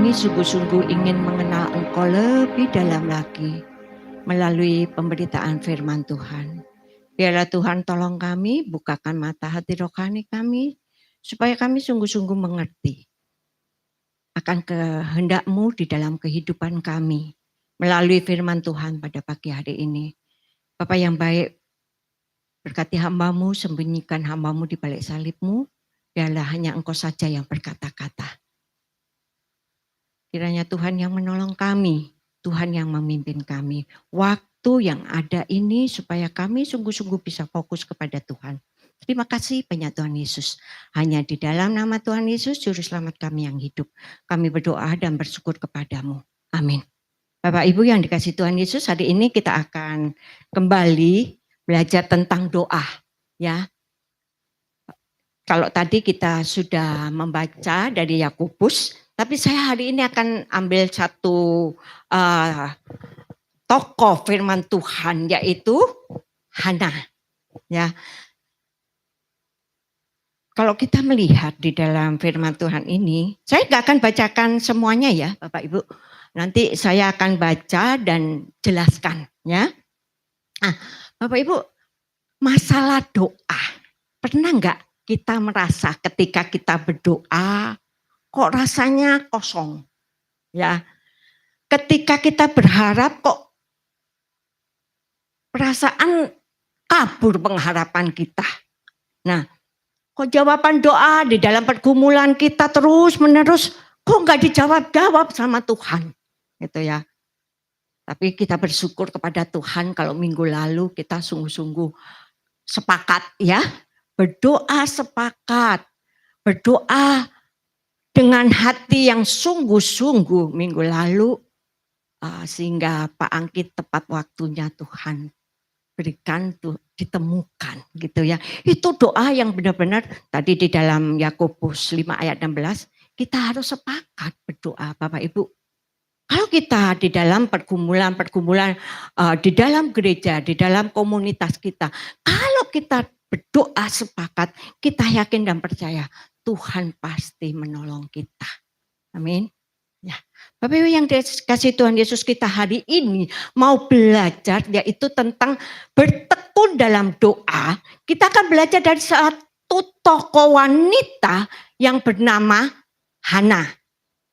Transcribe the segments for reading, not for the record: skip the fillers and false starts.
Kami sungguh-sungguh ingin mengenal Engkau lebih dalam lagi melalui pemberitaan firman Tuhan. Biarlah Tuhan tolong kami, bukakan mata hati rohani kami, supaya kami sungguh-sungguh mengerti akan kehendak-Mu di dalam kehidupan kami melalui firman Tuhan pada pagi hari ini. Bapa yang baik, berkati hamba-Mu, sembunyikan hamba-Mu di balik salib-Mu, biarlah hanya Engkau saja yang berkata-kata. Kiranya Tuhan yang menolong kami, Tuhan yang memimpin kami. Waktu yang ada ini supaya kami sungguh-sungguh bisa fokus kepada Tuhan. Terima kasih banyak Tuhan Yesus. Hanya di dalam nama Tuhan Yesus, Juru Selamat kami yang hidup. Kami berdoa dan bersyukur kepadamu. Amin. Bapak Ibu yang dikasih Tuhan Yesus, hari ini kita akan kembali belajar tentang doa. Ya. Kalau tadi kita sudah membaca dari Yakobus, tapi saya hari ini akan ambil satu tokoh firman Tuhan, yaitu Hana. Ya, kalau kita melihat di dalam firman Tuhan ini, saya nggak akan bacakan semuanya ya, Bapak Ibu. Nanti saya akan baca dan jelaskan, ya. Nah, Bapak Ibu, masalah doa, pernah nggak kita merasa ketika kita berdoa kok rasanya kosong, ya. Ketika kita berharap kok perasaan kabur pengharapan kita. Nah, kok jawaban doa di dalam pergumulan kita terus menerus kok nggak dijawab-jawab sama Tuhan, gitu ya. Tapi kita bersyukur kepada Tuhan kalau minggu lalu kita sungguh-sungguh sepakat ya, berdoa sepakat, berdoa dengan hati yang sungguh-sungguh minggu lalu, sehingga Pak Angkit tepat waktunya Tuhan berikan tuh ditemukan gitu ya. Itu doa yang benar-benar tadi di dalam Yakobus 5 ayat 16 kita harus sepakat berdoa Bapak Ibu. Kalau kita di dalam pergumulan di dalam gereja, di dalam komunitas kita, kalau kita berdoa sepakat, kita yakin dan percaya Tuhan pasti menolong kita. Amin. Ya, Bapak Ibu yang dikasih Tuhan Yesus, kita hari ini mau belajar yaitu tentang bertekun dalam doa. Kita akan belajar dari satu tokoh wanita yang bernama Hana.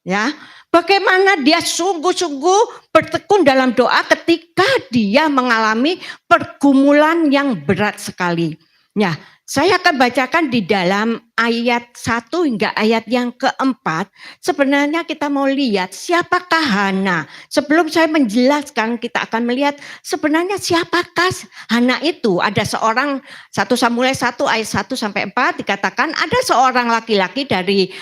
Ya, bagaimana dia sungguh-sungguh bertekun dalam doa ketika dia mengalami pergumulan yang berat sekali. Ya, saya akan bacakan di dalam ayat 1 hingga ayat yang keempat. Sebenarnya kita mau lihat siapakah Hana. Sebelum saya menjelaskan, kita akan melihat sebenarnya siapakah Hana itu. Ada seorang, 1 Samuel 1 ayat 1 sampai 4 dikatakan ada seorang laki-laki dari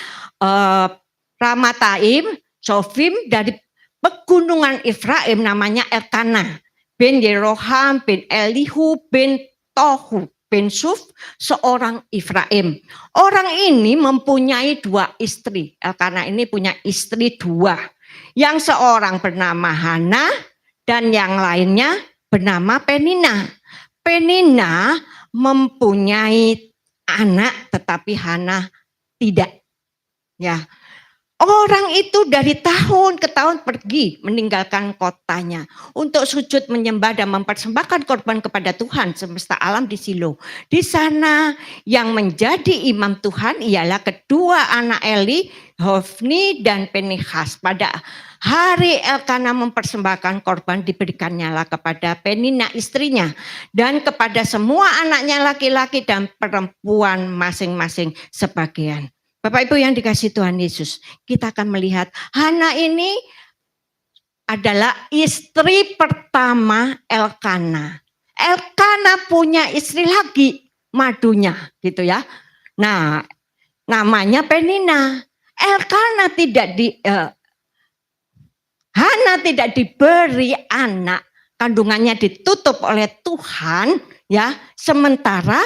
Ramataim, Sofim, dari pegunungan Efraim namanya Elkanah bin Yeroham bin Elihu bin Tohu bin Suf, seorang Efraim. Orang ini mempunyai 2 istri. Elkanah ini punya istri 2. Yang seorang bernama Hana dan yang lainnya bernama Penina. Penina mempunyai anak tetapi Hana tidak. Ya. Orang itu dari tahun ke tahun pergi meninggalkan kotanya untuk sujud menyembah dan mempersembahkan korban kepada Tuhan semesta alam di Silo. Di sana yang menjadi imam Tuhan ialah kedua anak Eli, Hofni dan Pinehas. Pada hari Elkanah mempersembahkan korban diberikannya lah kepada Penina istrinya dan kepada semua anaknya laki-laki dan perempuan masing-masing sebagian. Bapak Ibu yang dikasih Tuhan Yesus, kita akan melihat Hana ini adalah istri pertama Elkanah. Elkanah punya istri lagi, madunya gitu ya. Nah, namanya Penina. Elkanah Hana tidak diberi anak, kandungannya ditutup oleh Tuhan ya. Sementara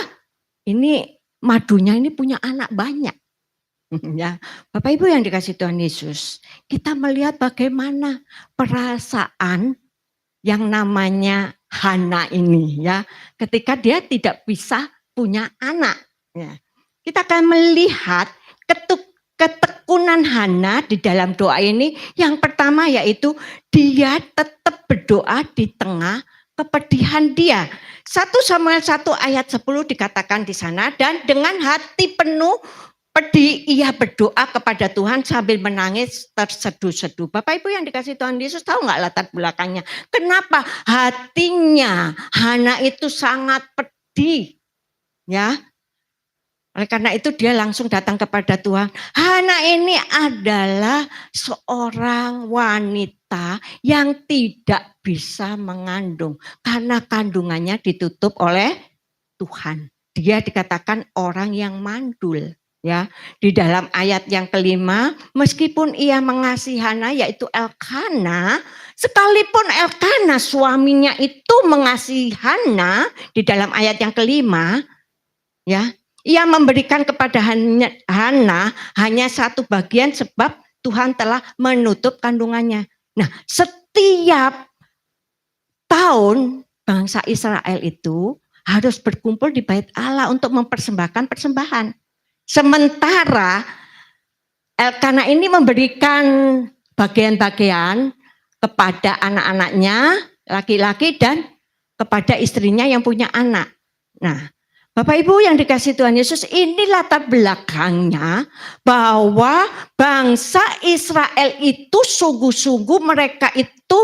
ini madunya ini punya anak banyak. Ya, Bapak Ibu yang dikasih Tuhan Yesus, kita melihat bagaimana perasaan yang namanya Hana ini ya, ketika dia tidak bisa punya anak. Ya. Kita akan melihat ketekunan Hana di dalam doa ini yang pertama yaitu dia tetap berdoa di tengah kepedihan dia. 1 Samuel 1 ayat 10 dikatakan di sana, dan dengan hati penuh pedih ia berdoa kepada Tuhan sambil menangis terseduh-seduh. Bapak Ibu yang dikasih Tuhan Yesus, tahu nggak latar belakangnya? Kenapa hatinya Hana itu sangat pedih? Ya, oleh karena itu dia langsung datang kepada Tuhan. Hana ini adalah seorang wanita yang tidak bisa mengandung karena kandungannya ditutup oleh Tuhan. Dia dikatakan orang yang mandul. Ya, di dalam ayat yang kelima, meskipun ia mengasihi Hana yaitu Elkana, sekalipun Elkana suaminya itu mengasihi Hana di dalam ayat yang kelima, ya, ia memberikan kepada Hana hanya satu bagian sebab Tuhan telah menutup kandungannya. Nah, setiap tahun bangsa Israel itu harus berkumpul di Bait Allah untuk mempersembahkan persembahan. Sementara Elkana ini memberikan bagian-bagian kepada anak-anaknya laki-laki dan kepada istrinya yang punya anak. Nah, Bapak Ibu yang dikasih Tuhan Yesus, ini latar belakangnya bahwa bangsa Israel itu sungguh-sungguh mereka itu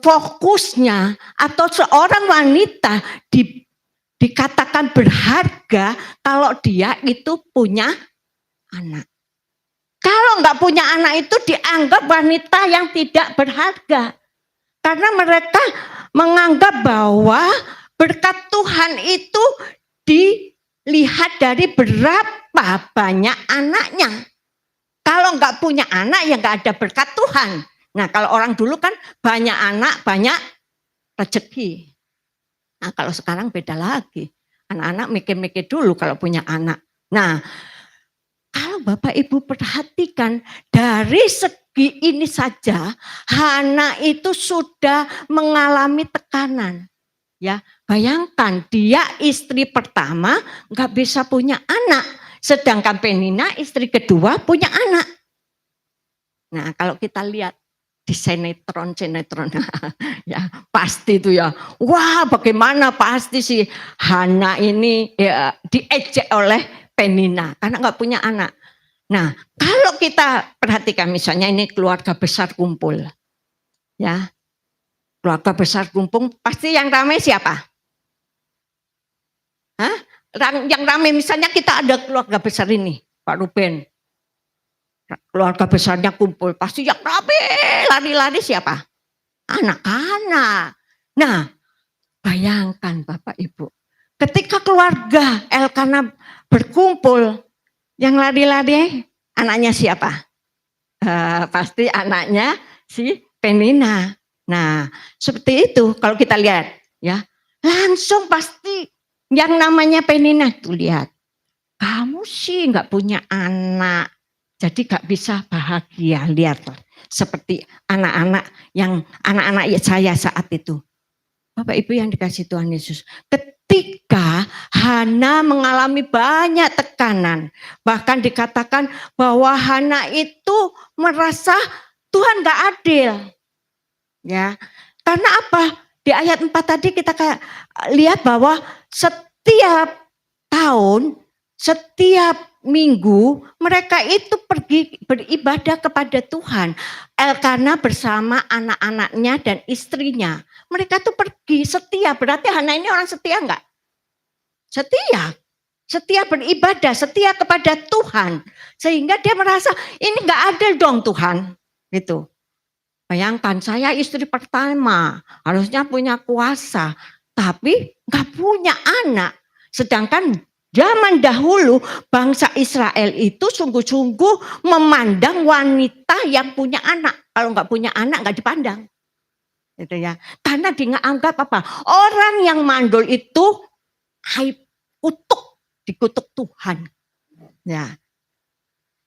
fokusnya atau seorang wanita dikatakan berharga kalau dia itu punya anak. Kalau enggak punya anak itu dianggap wanita yang tidak berharga. Karena mereka menganggap bahwa berkat Tuhan itu dilihat dari berapa banyak anaknya. Kalau enggak punya anak ya enggak ada berkat Tuhan. Nah, kalau orang dulu kan banyak anak, banyak rezeki. Nah, kalau sekarang beda lagi. Anak-anak mikir-mikir dulu kalau punya anak. Nah, kalau Bapak Ibu perhatikan dari segi ini saja, Hana itu sudah mengalami tekanan. Ya, bayangkan dia istri pertama nggak bisa punya anak, sedangkan Penina istri kedua punya anak. Nah, kalau kita lihat di sinetron ya pasti itu ya, wah bagaimana pasti si Hana ini ya diejek oleh Penina karena nggak punya anak. Nah, kalau kita perhatikan misalnya ini keluarga besar kumpul, ya keluarga besar kumpul pasti yang ramai siapa? Hah? Yang ramai misalnya kita ada keluarga besar ini, Pak Ruben. Keluarga besarnya kumpul, pasti yang rame lari-lari siapa? Anak-anak. Nah, bayangkan Bapak Ibu, ketika keluarga Elkana berkumpul, yang lari-lari anaknya siapa? Pasti anaknya si Penina. Nah, seperti itu kalau kita lihat, ya langsung pasti yang namanya Penina tuh lihat, kamu sih nggak punya anak. Jadi gak bisa bahagia, lihat seperti anak-anak saya saat itu. Bapak Ibu yang dikasih Tuhan Yesus, ketika Hana mengalami banyak tekanan, bahkan dikatakan bahwa Hana itu merasa Tuhan gak adil. Ya, karena apa? Di ayat 4 tadi kita lihat bahwa setiap tahun, setiap minggu mereka itu pergi beribadah kepada Tuhan. Elkana bersama anak-anaknya dan istrinya. Mereka tuh pergi setia. Berarti Hana ini orang setia enggak? Setia. Setia beribadah, setia kepada Tuhan. Sehingga dia merasa ini enggak adil dong Tuhan. Gitu. Bayangkan saya istri pertama, harusnya punya kuasa. Tapi enggak punya anak. Sedangkan zaman dahulu bangsa Israel itu sungguh-sungguh memandang wanita yang punya anak. Kalau nggak punya anak nggak dipandang, gitu ya. Karena dianggap apa? Orang yang mandul itu dikutuk Tuhan. Ya.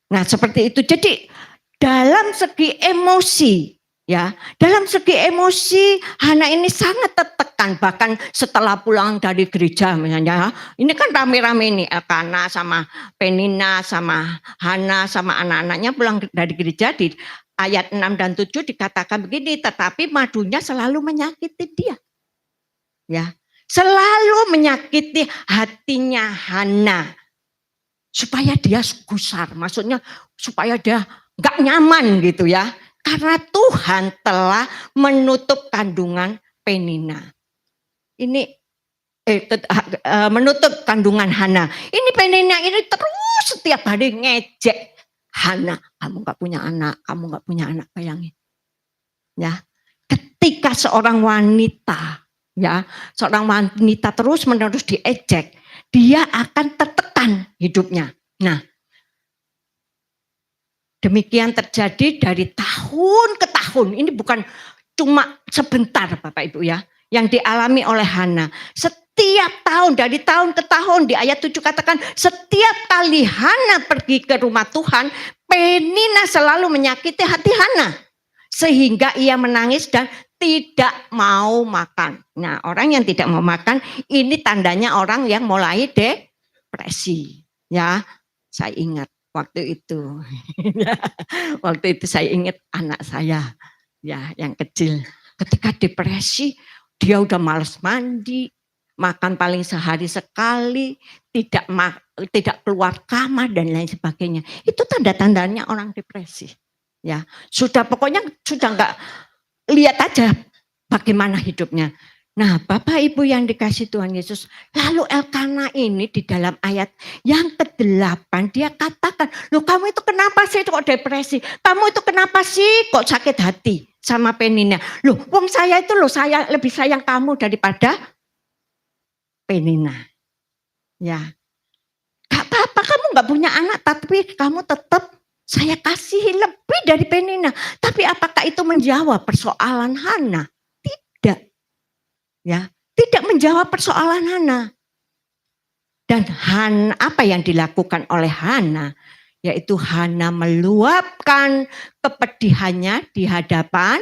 Nah seperti itu. Jadi dalam segi emosi, Ya, dalam segi emosi Hana ini sangat tertekan, bahkan setelah pulang dari gereja misalnya, ini kan rame-rame nih Elkana sama Penina sama Hana sama anak-anaknya pulang dari gereja, di ayat 6 dan 7 dikatakan begini, tetapi madunya selalu menyakiti dia. Ya, selalu menyakiti hatinya Hana supaya dia gusar, maksudnya supaya dia nggak nyaman gitu ya. Karena Tuhan telah menutup kandungan Penina. Ini menutup kandungan Hana. Ini Penina ini terus setiap hari ngejek Hana. Kamu nggak punya anak, kamu nggak punya anak, bayangin. Ya, ketika seorang wanita, ya, seorang wanita terus menerus diejek, dia akan tertekan hidupnya. Nah, demikian terjadi dari tahun ke tahun. Ini bukan cuma sebentar Bapak Ibu ya. Yang dialami oleh Hana. Setiap tahun, dari tahun ke tahun. Di ayat 7 katakan, setiap kali Hana pergi ke rumah Tuhan, Penina selalu menyakiti hati Hana. Sehingga ia menangis dan tidak mau makan. Nah, orang yang tidak mau makan, ini tandanya orang yang mulai depresi. Ya, saya ingat. Waktu itu saya ingat anak saya ya yang kecil, ketika depresi dia udah malas mandi, makan paling sehari sekali, tidak keluar kamar dan lain sebagainya. Itu tanda-tandanya orang depresi. Ya, pokoknya sudah nggak, lihat aja bagaimana hidupnya. Nah, Bapak Ibu yang dikasih Tuhan Yesus, lalu Elkana ini di dalam ayat yang ke-8 dia katakan, loh kamu itu kenapa sih kok depresi? Kamu itu kenapa sih kok sakit hati sama Penina? Loh, wong saya itu loh, saya lebih sayang kamu daripada Penina. Ya, gak apa-apa kamu gak punya anak, tapi kamu tetap saya kasihi lebih dari Penina. Tapi apakah itu menjawab persoalan Hana? Tidak. Ya, tidak menjawab persoalan Hana. Dan Hana, apa yang dilakukan oleh Hana? Yaitu Hana meluapkan kepedihannya di hadapan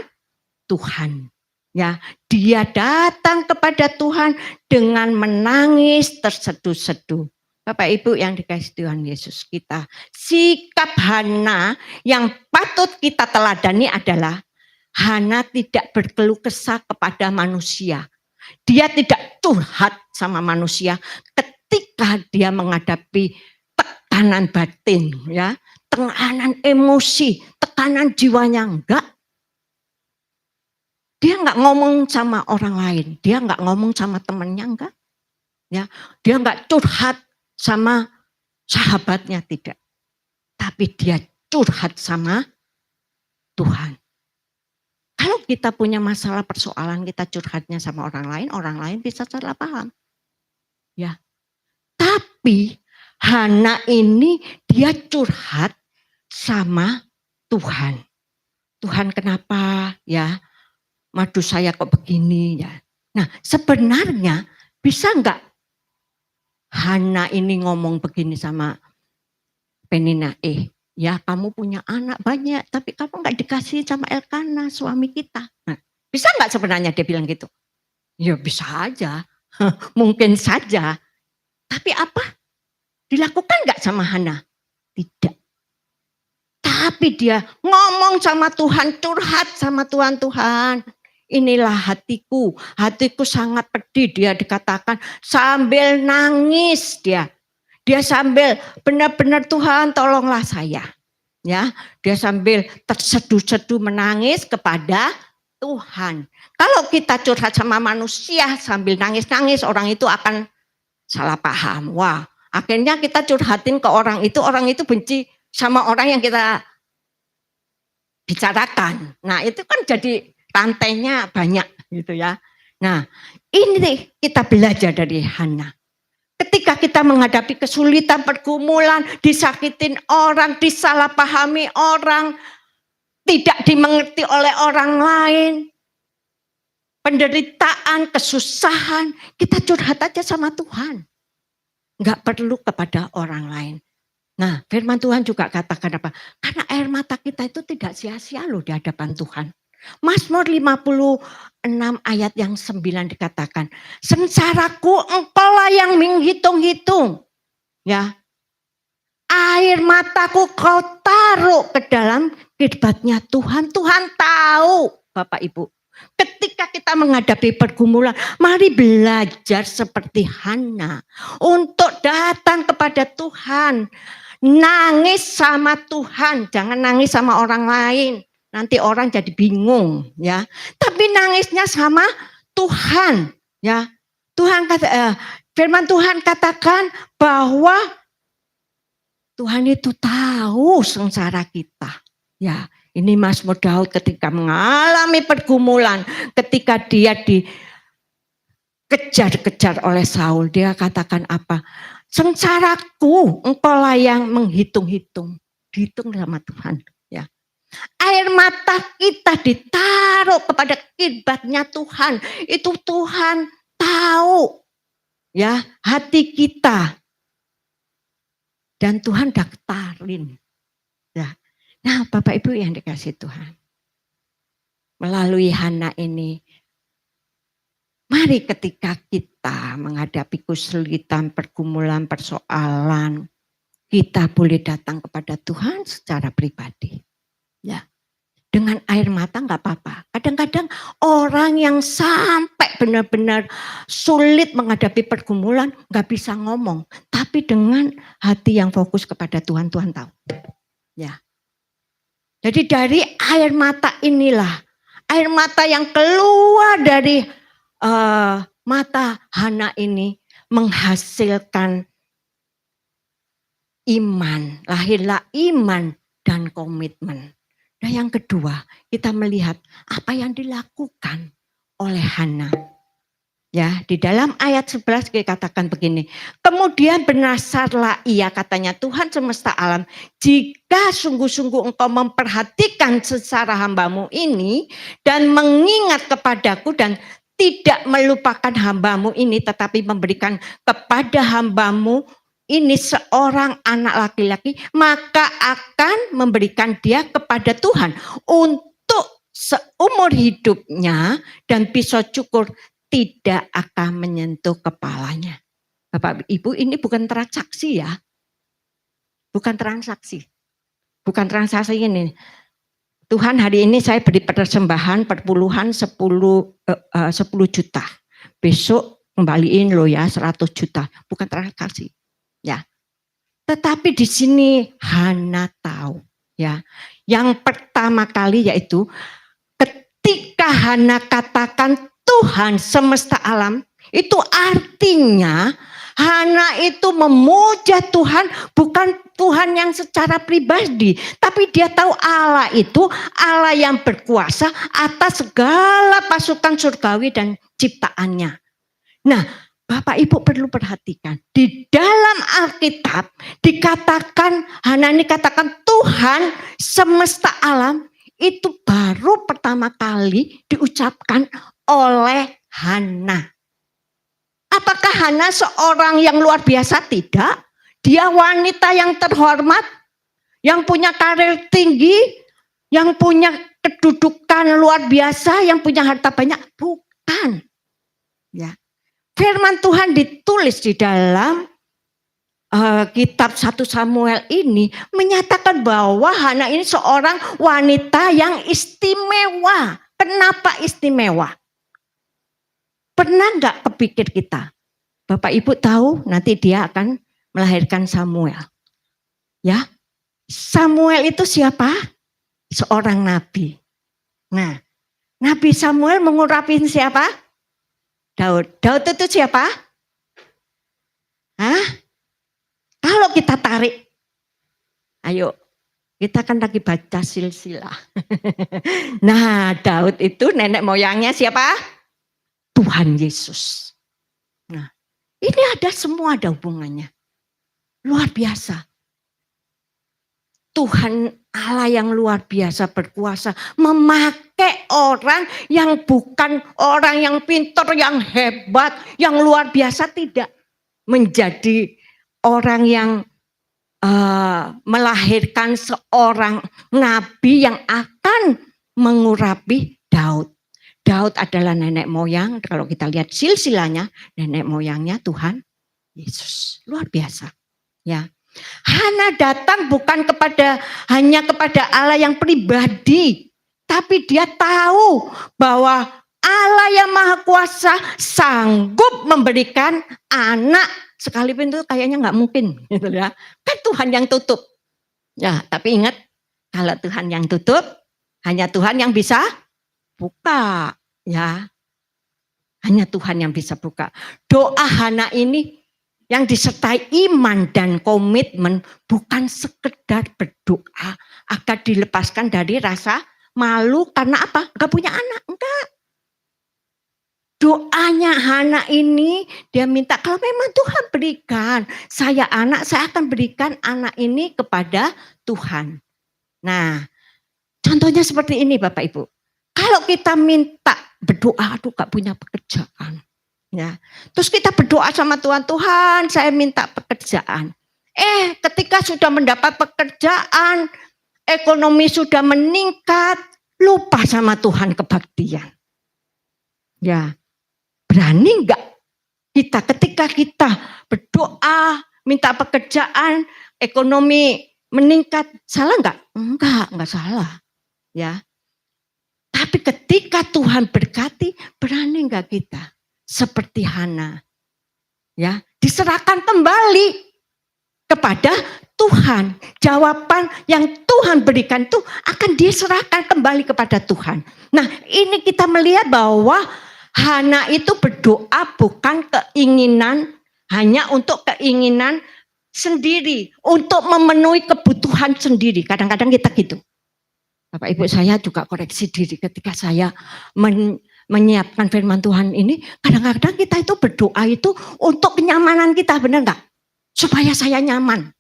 Tuhan. Ya, dia datang kepada Tuhan dengan menangis terseduh-seduh. Bapak Ibu yang dikasihi Tuhan Yesus kita, sikap Hana yang patut kita teladani adalah Hana tidak berkeluh kesah kepada manusia. Dia tidak curhat sama manusia ketika dia menghadapi tekanan batin, ya, tekanan emosi, tekanan jiwanya, enggak. Dia enggak ngomong sama orang lain, dia enggak ngomong sama temannya, enggak. Ya, dia enggak curhat sama sahabatnya, tidak. Tapi dia curhat sama Tuhan. Kalau kita punya masalah persoalan, kita curhatnya sama orang lain bisa salah paham. Ya. Tapi Hana ini dia curhat sama Tuhan. Tuhan kenapa ya? Madu saya kok begini ya. Nah, sebenarnya bisa enggak Hana ini ngomong begini sama Penina, ya kamu punya anak banyak, tapi kamu nggak dikasih sama Elkana suami kita. Nah, bisa nggak sebenarnya dia bilang gitu? Ya bisa aja, mungkin saja. Tapi apa? Dilakukan nggak sama Hana? Tidak. Tapi dia ngomong sama Tuhan, curhat sama Tuhan, Tuhan. Inilah hatiku sangat pedih, dia dikatakan sambil nangis dia. Dia sambil benar-benar Tuhan tolonglah saya. Ya, dia sambil terseduh-seduh menangis kepada Tuhan. Kalau kita curhat sama manusia sambil nangis-nangis, orang itu akan salah paham. Wah, akhirnya kita curhatin ke orang itu benci sama orang yang kita bicarakan. Nah, itu kan jadi rantainya banyak gitu ya. Nah, ini kita belajar dari Hana. Ketika kita menghadapi kesulitan, pergumulan, disakitin orang, disalahpahami orang, tidak dimengerti oleh orang lain, penderitaan, kesusahan, kita curhat aja sama Tuhan. Enggak perlu kepada orang lain. Nah, firman Tuhan juga katakan apa? Karena air mata kita itu tidak sia-sia loh di hadapan Tuhan. Mazmur 56 ayat yang 9 dikatakan, sengsaraku engkaulah yang menghitung-hitung. Ya, air mataku kau taruh ke dalam kidbatnya Tuhan. Tuhan tahu, Bapak Ibu. Ketika kita menghadapi pergumulan, mari belajar seperti Hana untuk datang kepada Tuhan. Nangis sama Tuhan, jangan nangis sama orang lain. Nanti orang jadi bingung, ya. Tapi nangisnya sama Tuhan, ya. Firman Tuhan katakan bahwa Tuhan itu tahu sengsara kita. Ya, ini Mazmur Daud ketika mengalami pergumulan, ketika dia dikejar-kejar oleh Saul, dia katakan apa? Sengsaraku, engkaulah yang menghitung-hitung. Dihitung sama Tuhan. Ya. Air mata kita ditaruh kepada kidbatnya Tuhan. Itu Tuhan tahu, ya, hati kita. Dan Tuhan daftarin. Ya. Nah, Bapak Ibu yang dikasih Tuhan. Melalui Hana ini, mari ketika kita menghadapi kesulitan, pergumulan, persoalan, kita boleh datang kepada Tuhan secara pribadi. Ya. Dengan air mata enggak apa-apa. Kadang-kadang orang yang sampai benar-benar sulit menghadapi pergumulan enggak bisa ngomong, tapi dengan hati yang fokus kepada Tuhan, Tuhan tahu. Ya. Jadi dari air mata inilah, air mata yang keluar dari mata Hana ini menghasilkan iman, lahirlah iman dan komitmen. Nah, yang kedua, kita melihat apa yang dilakukan oleh Hana. Ya, di dalam ayat 11 dikatakan begini. Kemudian bernasarlah ia, katanya, Tuhan semesta alam, jika sungguh-sungguh engkau memperhatikan sengsara hambamu ini dan mengingat kepadaku dan tidak melupakan hambamu ini, tetapi memberikan kepada hambamu ini seorang anak laki-laki, maka akan memberikan dia kepada Tuhan untuk seumur hidupnya, dan pisau cukur tidak akan menyentuh kepalanya. Bapak Ibu, ini bukan transaksi ya. Bukan transaksi. Bukan transaksi ini. Tuhan, hari ini saya beri persembahan perpuluhan 10 juta. Besok kembaliin lo ya 100 juta. Bukan transaksi. Ya. Tetapi di sini Hana tahu, ya. Yang pertama kali yaitu ketika Hana katakan Tuhan semesta alam, itu artinya Hana itu memuja Tuhan, bukan Tuhan yang secara pribadi, tapi dia tahu Allah itu Allah yang berkuasa atas segala pasukan surgawi dan ciptaannya. Nah, Bapak Ibu perlu perhatikan, di dalam Alkitab dikatakan, Hana ini katakan Tuhan semesta alam, itu baru pertama kali diucapkan oleh Hana. Apakah Hana seorang yang luar biasa? Tidak. Dia wanita yang terhormat, yang punya karir tinggi, yang punya kedudukan luar biasa, yang punya harta banyak. Bukan. Ya. Firman Tuhan ditulis di dalam kitab 1 Samuel ini menyatakan bahwa Hana ini seorang wanita yang istimewa. Kenapa istimewa? Pernah enggak kepikir kita? Bapak Ibu tahu nanti dia akan melahirkan Samuel. Ya. Samuel itu siapa? Seorang nabi. Nah, Nabi Samuel mengurapi siapa? Daud. Daud itu siapa? Hah? Kalau kita tarik, ayo, kita kan lagi baca silsilah. Nah, Daud itu nenek moyangnya siapa? Tuhan Yesus. Nah, ini semua ada hubungannya. Luar biasa. Tuhan Allah yang luar biasa berkuasa memakai orang yang bukan orang yang pintar, yang hebat, yang luar biasa, tidak. Menjadi orang yang melahirkan seorang nabi yang akan mengurapi Daud. Daud adalah nenek moyang, kalau kita lihat silsilahnya, nenek moyangnya Tuhan Yesus. Luar biasa. Ya. Hana datang bukan hanya kepada Allah yang pribadi, tapi dia tahu bahwa Allah yang Maha Kuasa sanggup memberikan anak, sekalipun itu kayaknya nggak mungkin, gitu ya. Kan Tuhan yang tutup. Ya, tapi ingat, kalau Tuhan yang tutup, hanya Tuhan yang bisa buka, ya. Hanya Tuhan yang bisa buka. Doa Hana ini yang disertai iman dan komitmen, bukan sekedar berdoa agar dilepaskan dari rasa malu karena apa? Gak punya anak, enggak. Doanya Hana ini, dia minta kalau memang Tuhan berikan saya anak, saya akan berikan anak ini kepada Tuhan. Nah, contohnya seperti ini Bapak Ibu. Kalau kita minta berdoa, aduh gak punya pekerjaan. Ya, terus kita berdoa sama Tuhan, Tuhan saya minta pekerjaan. Ketika sudah mendapat pekerjaan, ekonomi sudah meningkat, lupa sama Tuhan kebaktian. Ya, berani enggak kita ketika kita berdoa, minta pekerjaan, ekonomi meningkat, salah enggak? Enggak salah. Ya. Tapi ketika Tuhan berkati, berani enggak kita? Seperti Hana. Ya, diserahkan kembali kepada Tuhan. Jawaban yang Tuhan berikan itu akan diserahkan kembali kepada Tuhan. Nah, ini kita melihat bahwa Hana itu berdoa bukan keinginan, hanya untuk keinginan sendiri, untuk memenuhi kebutuhan sendiri. Kadang-kadang kita gitu. Bapak Ibu, saya juga koreksi diri ketika saya menyiapkan firman Tuhan ini. Kadang-kadang kita itu berdoa itu untuk kenyamanan kita, benar enggak? Supaya saya nyaman,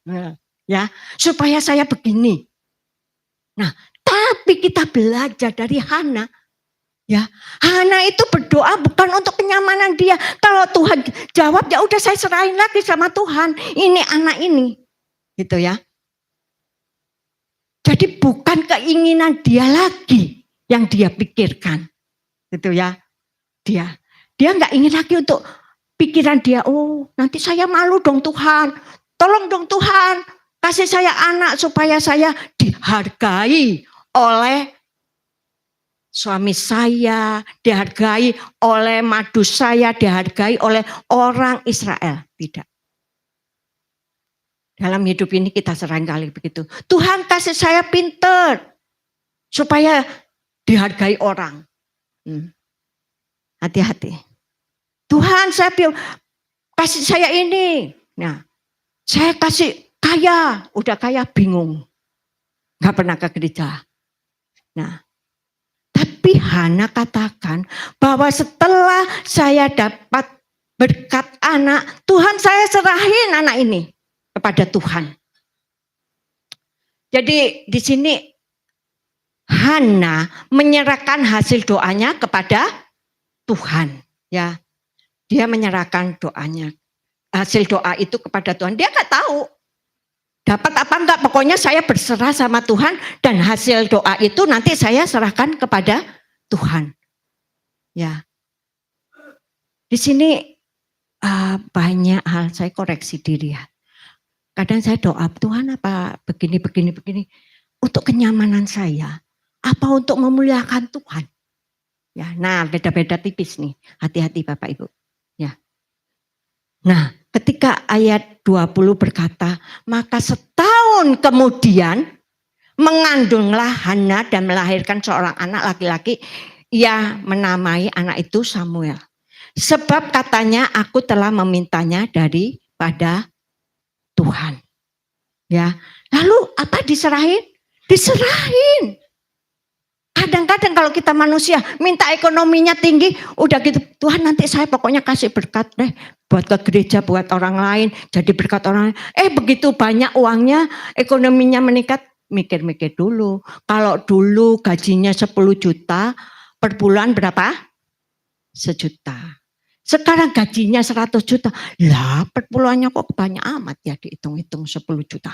ya, supaya saya begini. Nah, tapi kita belajar dari Hana, ya, Hana itu berdoa bukan untuk kenyamanan dia. Kalau Tuhan jawab, ya udah saya serahin lagi sama Tuhan. Ini anak ini, gitu ya. Jadi bukan keinginan dia lagi yang dia pikirkan, gitu ya. Dia nggak ingin lagi untuk pikiran dia. Oh, nanti saya malu dong Tuhan. Tolong dong Tuhan, kasih saya anak supaya saya dihargai oleh suami saya, dihargai oleh madu saya, dihargai oleh orang Israel. Tidak. Dalam hidup ini kita seringkali begitu. Tuhan kasih saya pinter supaya dihargai orang. Hati-hati. Tuhan kasih saya ini. Nah, saya kasih kaya. Udah kaya bingung. Gak pernah ke gereja. Nah, tapi Hana katakan bahwa setelah saya dapat berkat anak, Tuhan saya serahin anak ini kepada Tuhan. Jadi di sini Hana menyerahkan hasil doanya kepada Tuhan, ya. Dia menyerahkan doanya, hasil doa itu kepada Tuhan. Dia nggak tahu dapat apa enggak, pokoknya saya berserah sama Tuhan dan hasil doa itu nanti saya serahkan kepada Tuhan. Ya. Di sini banyak hal saya koreksi diri ya. Kadang saya doa, Tuhan apa begini. Untuk kenyamanan saya. Apa untuk memuliakan Tuhan? Ya, nah beda-beda tipis nih. Hati-hati Bapak Ibu. Ya. Nah, ketika ayat 20 berkata, maka setahun kemudian mengandunglah Hana dan melahirkan seorang anak laki-laki. Ia menamai anak itu Samuel. Sebab katanya aku telah memintanya daripada Tuhan. Ya. Lalu apa diserahin? Diserahin. Kadang-kadang kalau kita manusia minta ekonominya tinggi, udah gitu Tuhan nanti saya pokoknya kasih berkat deh buat ke gereja, buat orang lain, jadi berkat orang lain. Begitu banyak uangnya, ekonominya meningkat, mikir-mikir dulu. Kalau dulu gajinya 10 juta, per bulan berapa? 1 juta. Sekarang gajinya 100 juta. Lah per bulannya kok banyak amat ya, dihitung-hitung 10 juta.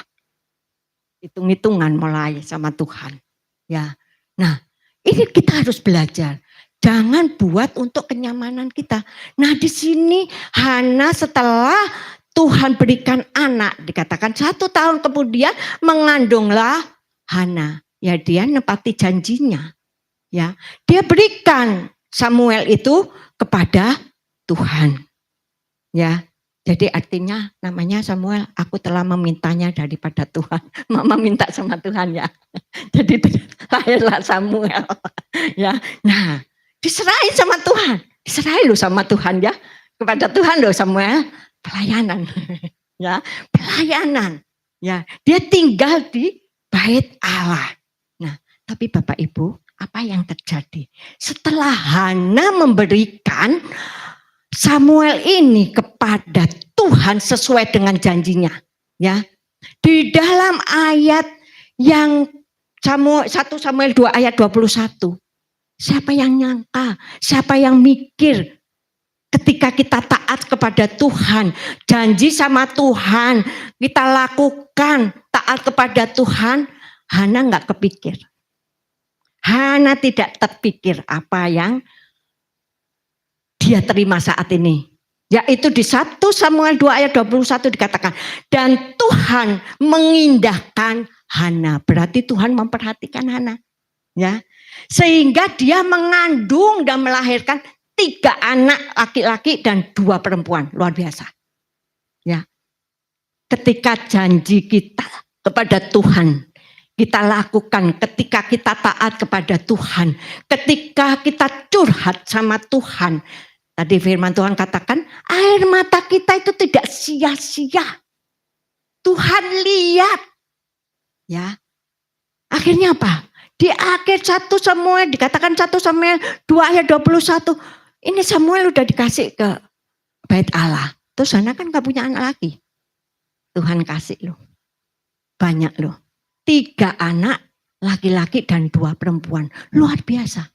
Hitung-hitungan mulai sama Tuhan. Ya. Nah, Ini kita harus belajar. Jangan buat untuk kenyamanan kita. Nah di sini Hana setelah Tuhan berikan anak, dikatakan 1 tahun kemudian mengandunglah Hana. Ya dia nepati janjinya. Ya, dia berikan Samuel itu kepada Tuhan. Ya, jadi artinya namanya Samuel, aku telah memintanya daripada Tuhan. Mama minta sama Tuhan ya. Jadi lahirlah Samuel. Ya, nah diserahin sama Tuhan. Diserahin loh sama Tuhan ya. Kepada Tuhan loh Samuel. Pelayanan. Ya, pelayanan. Ya, dia tinggal di bait Allah. Nah, tapi Bapak Ibu, apa yang terjadi? Setelah Hana memberikan Samuel ini kepada Tuhan sesuai dengan janjinya. Ya, di dalam ayat yang 1 Samuel 2 ayat 21. Siapa yang nyangka? Siapa yang mikir ketika kita taat kepada Tuhan, janji sama Tuhan, kita lakukan taat kepada Tuhan, Hana nggak kepikir. Hana tidak terpikir apa yang dia terima saat ini. Yaitu di 1 Samuel 2 ayat 21 dikatakan, dan Tuhan mengindahkan Hana. Berarti Tuhan memperhatikan Hana. Ya, sehingga dia mengandung dan melahirkan 3 anak laki-laki dan 2 perempuan. Luar biasa. Ya, ketika janji kita kepada Tuhan kita lakukan, ketika kita taat kepada Tuhan, ketika kita curhat sama Tuhan. Tadi firman Tuhan katakan, air mata kita itu tidak sia-sia. Tuhan lihat. Ya. Akhirnya apa? Di akhir 1 Samuel, dikatakan 1 Samuel 2 ayat 21. Ini Samuel udah dikasih ke bait Allah. Terus Hana kan gak punya anak lagi. Tuhan kasih loh. Banyak loh. 3 anak laki-laki dan 2 perempuan. Luar biasa.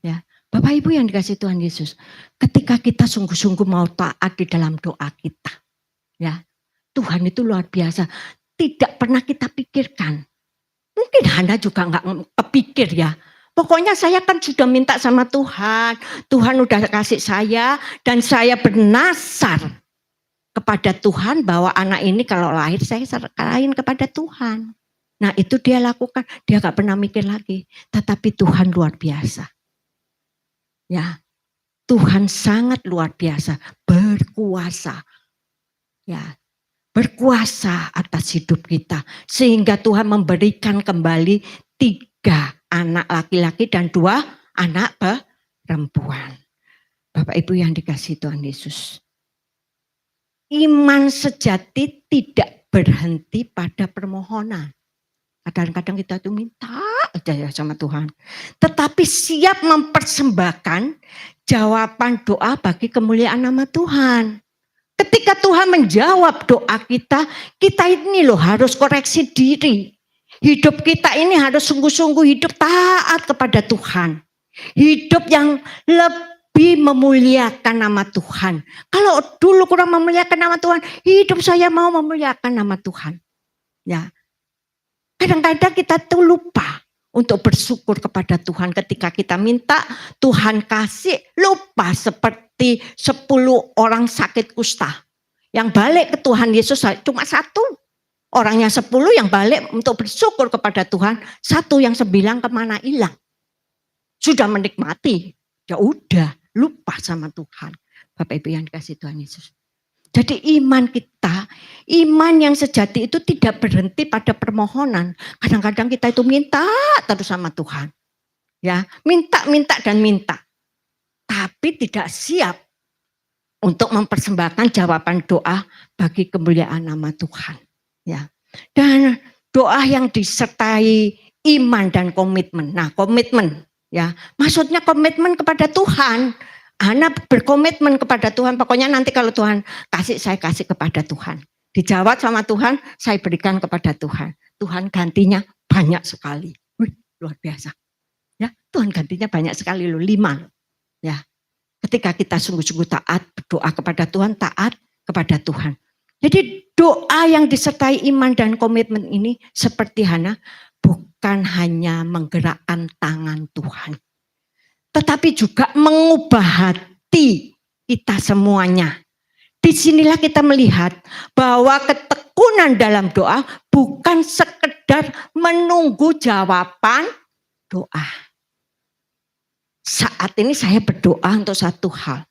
Ya, Bapak Ibu yang dikasih Tuhan Yesus. Ketika kita sungguh-sungguh mau taat di dalam doa kita. Ya, Tuhan itu luar biasa. Tidak pernah kita pikirkan. Mungkin Hana juga gak kepikir ya. Pokoknya saya kan sudah minta sama Tuhan. Tuhan udah kasih saya. Dan saya bernasar kepada Tuhan bahwa anak ini kalau lahir saya serahin kepada Tuhan. Nah itu dia lakukan, dia gak pernah mikir lagi. Tetapi Tuhan luar biasa. Ya, Tuhan sangat luar biasa, berkuasa. Ya, berkuasa atas hidup kita. Sehingga Tuhan memberikan kembali 3 anak laki-laki dan 2 anak perempuan. Bapak Ibu yang dikasihi Tuhan Yesus. Iman sejati tidak berhenti pada permohonan. Kadang-kadang kita tuh minta aja ya sama Tuhan. Tetapi siap mempersembahkan jawaban doa bagi kemuliaan nama Tuhan. Ketika Tuhan menjawab doa kita ini loh harus koreksi diri. Hidup kita ini harus sungguh-sungguh hidup taat kepada Tuhan. Hidup yang lebih memuliakan nama Tuhan. Kalau dulu kurang memuliakan nama Tuhan, hidup saya mau memuliakan nama Tuhan. Ya. Kadang-kadang kita tuh lupa untuk bersyukur kepada Tuhan ketika kita minta Tuhan kasih, lupa seperti 10 orang sakit kusta. Yang balik ke Tuhan Yesus cuma 1. Orangnya 10 yang balik untuk bersyukur kepada Tuhan, 1 yang 9 kemana hilang. Sudah menikmati, ya udah lupa sama Tuhan. Bapak Ibu yang dikasih Tuhan Yesus. Jadi iman kita, iman yang sejati itu tidak berhenti pada permohonan. Kadang-kadang kita itu minta terus sama Tuhan. Ya, minta dan minta. Tapi tidak siap untuk mempersembahkan jawaban doa bagi kemuliaan nama Tuhan. Ya. Dan doa yang disertai iman dan komitmen. Nah, komitmen ya, maksudnya komitmen kepada Tuhan. Hana berkomitmen kepada Tuhan, pokoknya nanti kalau Tuhan kasih, saya kasih kepada Tuhan. Dijawab sama Tuhan, saya berikan kepada Tuhan. Tuhan gantinya banyak sekali. Wih, luar biasa. Ya, Tuhan gantinya banyak sekali loh, 5. Ya, ketika kita sungguh-sungguh taat, berdoa kepada Tuhan, taat kepada Tuhan. Jadi doa yang disertai iman dan komitmen ini seperti Hana, bukan hanya menggerakkan tangan Tuhan, tetapi juga mengubah hati kita semuanya. Disinilah kita melihat bahwa ketekunan dalam doa bukan sekedar menunggu jawaban doa. Saat ini saya berdoa untuk satu hal.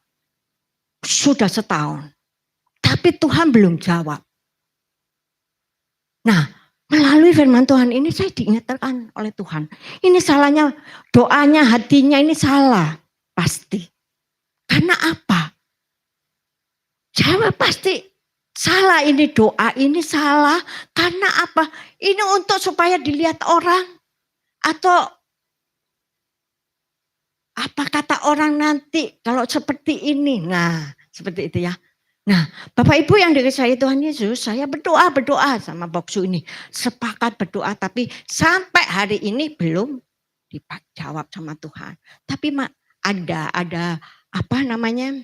Sudah setahun. Tapi Tuhan belum jawab. Nah, melalui firman Tuhan ini saya diingatkan oleh Tuhan. Ini salahnya, doanya, hatinya ini salah. Pasti. Karena apa? Saya pasti salah, ini doa ini salah. Karena apa? Ini untuk supaya dilihat orang. Atau apa kata orang nanti kalau seperti ini. Nah, seperti itu ya. Nah, Bapak Ibu yang dikasihi Tuhan Yesus, saya berdoa sama Boksu ini. Sepakat berdoa, tapi sampai hari ini belum dijawab sama Tuhan. Tapi ada apa namanya,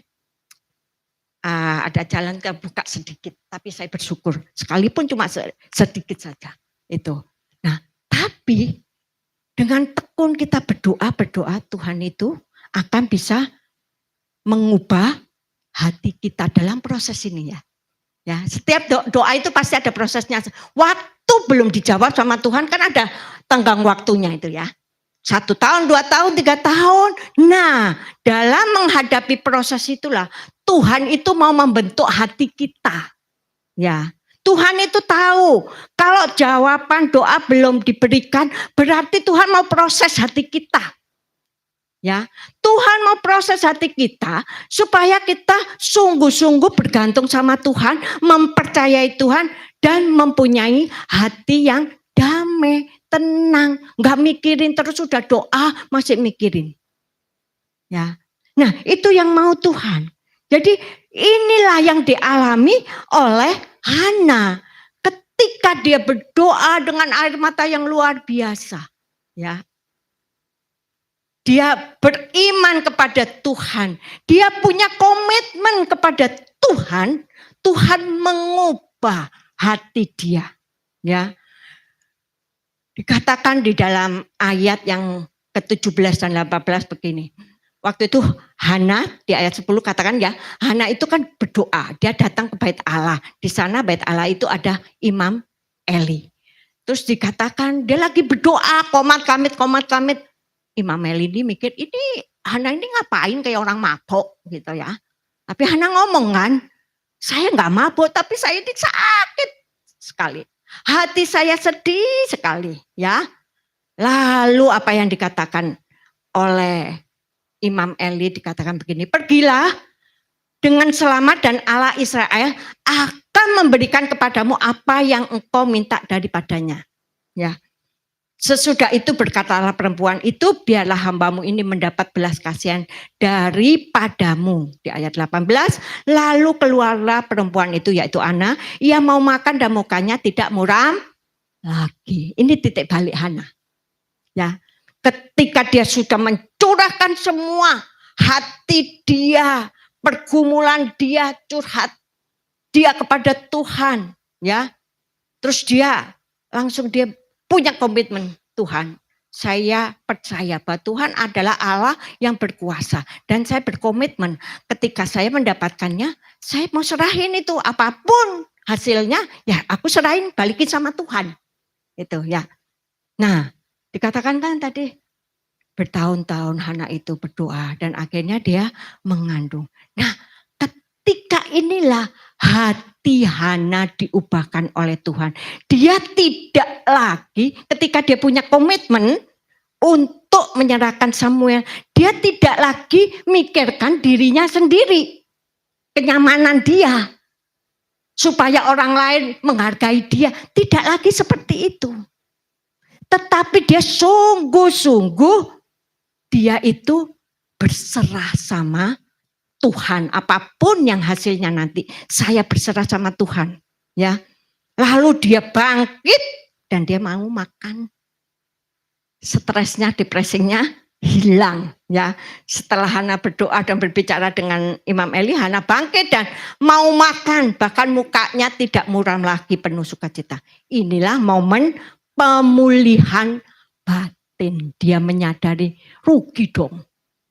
ada jalan terbuka sedikit. Tapi saya bersyukur, sekalipun cuma sedikit saja. Itu. Nah, tapi dengan tekun kita berdoa, Tuhan itu akan bisa mengubah hati kita dalam proses ini ya. Ya, setiap doa itu pasti ada prosesnya. Waktu belum dijawab sama Tuhan kan ada tenggang waktunya itu ya. 1 tahun, 2 tahun, 3 tahun. Nah, dalam menghadapi proses itulah Tuhan itu mau membentuk hati kita. Ya. Tuhan itu tahu kalau jawaban doa belum diberikan berarti Tuhan mau proses hati kita. Ya, Tuhan mau proses hati kita supaya kita sungguh-sungguh bergantung sama Tuhan, mempercayai Tuhan dan mempunyai hati yang damai, tenang, nggak mikirin terus sudah doa masih mikirin. Ya, nah itu yang mau Tuhan. Jadi inilah yang dialami oleh Hana ketika dia berdoa dengan air mata yang luar biasa. Ya. Dia beriman kepada Tuhan. Dia punya komitmen kepada Tuhan. Tuhan mengubah hati dia. Ya. Dikatakan di dalam ayat yang ke-17 dan 18 begini. Waktu itu Hana di ayat 10 katakan ya. Hana itu kan berdoa. Dia datang ke bait Allah. Di sana bait Allah itu ada Imam Eli. Terus dikatakan dia lagi berdoa. Komat kamit. Imam Eli ini mikir, ini Hana ini ngapain kayak orang mabuk gitu ya. Tapi Hana ngomong kan, saya nggak mabuk tapi saya ini sakit sekali. Hati saya sedih sekali ya. Lalu apa yang dikatakan oleh Imam Eli dikatakan begini, pergilah dengan selamat dan Allah Israel akan memberikan kepadamu apa yang engkau minta daripadanya. Ya. Sesudah itu berkatalah perempuan itu, biarlah hambamu ini mendapat belas kasihan daripadamu. Di ayat 18, lalu keluarlah perempuan itu yaitu Hana, ia mau makan dan mukanya tidak muram lagi. Ini titik balik Hana. Ya, ketika dia sudah mencurahkan semua hati dia, pergumulan dia, curhat dia kepada Tuhan, ya. Terus dia langsung dia punya komitmen, Tuhan, saya percaya bahwa Tuhan adalah Allah yang berkuasa. Dan saya berkomitmen ketika saya mendapatkannya, saya mau serahin itu apapun hasilnya, ya aku serahin balikin sama Tuhan. Itu ya. Nah, dikatakan kan tadi bertahun-tahun Hana itu berdoa dan akhirnya dia mengandung. Nah, ketika inilah hati Hana diubahkan oleh Tuhan. Dia tidak lagi ketika dia punya komitmen untuk menyerahkan Samuel. Dia tidak lagi mikirkan dirinya sendiri. Kenyamanan dia. Supaya orang lain menghargai dia. Tidak lagi seperti itu. Tetapi dia sungguh-sungguh dia itu berserah sama Tuhan, apapun yang hasilnya nanti, saya berserah sama Tuhan, ya. Lalu dia bangkit dan dia mau makan. Stresnya, depresinya hilang, ya. Setelah Hana berdoa dan berbicara dengan Imam Eli, Hana bangkit dan mau makan, bahkan mukanya tidak muram lagi, penuh sukacita. Inilah momen pemulihan batin. Dia menyadari rugi dong.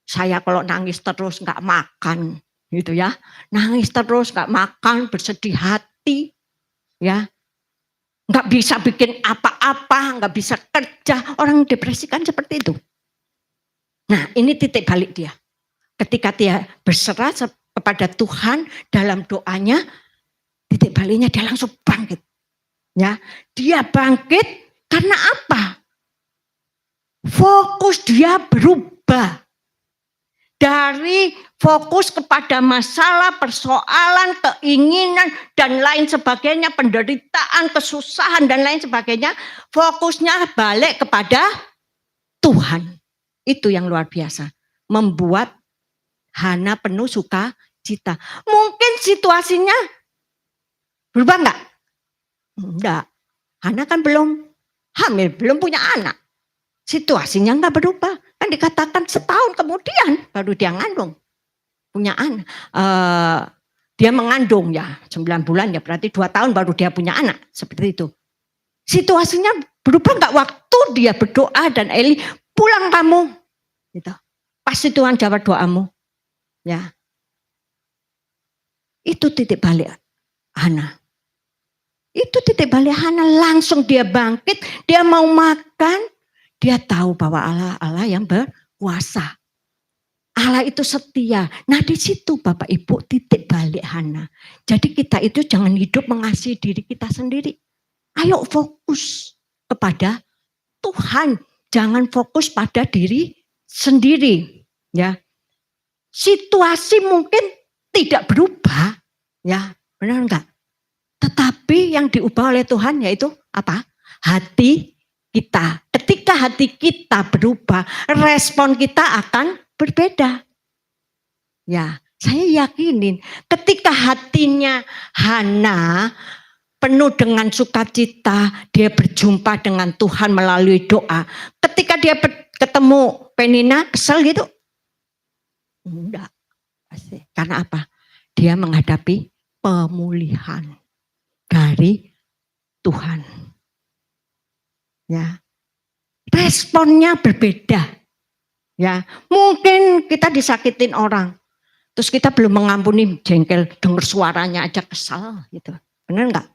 Saya kalau nangis terus nggak makan, gitu ya. Nangis terus nggak makan, bersedih hati, ya. Nggak bisa bikin apa-apa, nggak bisa kerja. Orang depresi kan seperti itu. Nah, ini titik balik dia. Ketika dia berserah kepada Tuhan dalam doanya, titik baliknya dia langsung bangkit. Ya, dia bangkit karena apa? Fokus dia berubah. Dari fokus kepada masalah, persoalan, keinginan, dan lain sebagainya, penderitaan, kesusahan, dan lain sebagainya, fokusnya balik kepada Tuhan. Itu yang luar biasa. Membuat Hana penuh sukacita. Mungkin situasinya berubah enggak? Enggak. Hana kan belum hamil, belum punya anak. Situasinya enggak berubah. Kan dikatakan setahun kemudian baru dia ngandung. Punya anak. Dia mengandung ya 9 bulan ya, berarti 2 tahun baru dia punya anak. Seperti itu. Situasinya berubah enggak waktu dia berdoa dan Eli, pulang kamu. Gitu. Pasti Tuhan jawab doamu. Ya. Itu titik balik Hana. Itu titik balik Hana, langsung dia bangkit, dia mau makan. Dia tahu bahwa Allah yang berkuasa. Allah itu setia. Nah di situ Bapak Ibu titik balik Hana. Jadi kita itu jangan hidup mengasihi diri kita sendiri. Ayo fokus kepada Tuhan. Jangan fokus pada diri sendiri. Ya, situasi mungkin tidak berubah. Ya, benar enggak? Tetapi yang diubah oleh Tuhan yaitu apa? Hati kita. Ketika hati kita berubah, respon kita akan berbeda. Ya, saya yakinin ketika hatinya Hana penuh dengan sukacita, dia berjumpa dengan Tuhan melalui doa. Ketika dia ketemu Penina, kesel gitu? Enggak. Karena apa? Dia menghadapi pemulihan dari Tuhan. Ya, responnya berbeda. Ya, mungkin kita disakitin orang, terus kita belum mengampuni, jengkel, dengar suaranya aja kesal, gitu. Benar nggak?